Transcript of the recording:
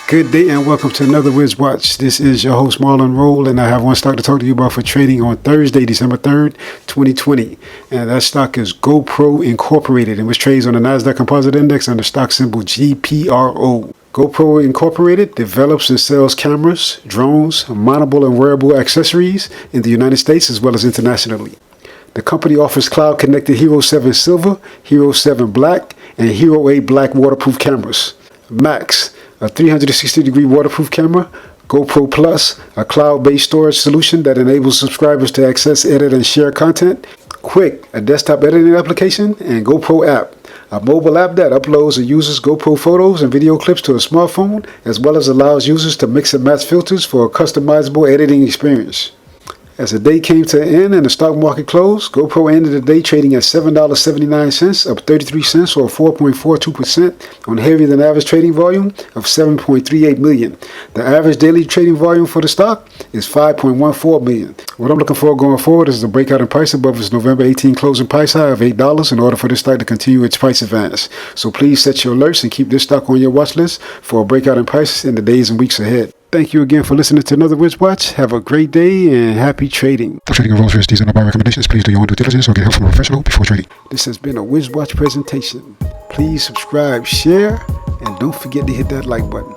Good day and welcome to another WIZZWATCH. This is your host Marlon Roll, and I have one stock to talk to you about for trading on Thursday, December 3rd, 2020. And that stock is GoPro Incorporated, and which trades on the NASDAQ Composite Index under stock symbol GPRO. GoPro Incorporated develops and sells cameras, drones, mountable and wearable accessories in the United States as well as internationally. The company offers cloud-connected Hero 7 Silver, Hero 7 Black, and Hero 8 Black waterproof cameras. Max, a 360-degree waterproof camera. GoPro Plus, a cloud-based storage solution that enables subscribers to access, edit, and share content. Quick, a desktop editing application. And GoPro App, a mobile app that uploads a user's GoPro photos and video clips to a smartphone, as well as allows users to mix and match filters for a customizable editing experience. As the day came to an end and the stock market closed, GoPro ended the day trading at $7.79, up 33 cents or 4.42% on heavier than average trading volume of 7.38 million. The average daily trading volume for the stock is 5.14 million. What I'm looking for going forward is a breakout in price above its November 18 closing price high of $8 in order for this stock to continue its price advance. So please set your alerts and keep this stock on your watch list for a breakout in prices in the days and weeks ahead. Thank you again for listening to another WIZZWATCH. Have a great day and happy trading. For trading involves risks, these are not buy recommendations. Please do your own due diligence or get help from a professional before trading. This has been a WIZZWATCH presentation. Please subscribe, share, and don't forget to hit that like button.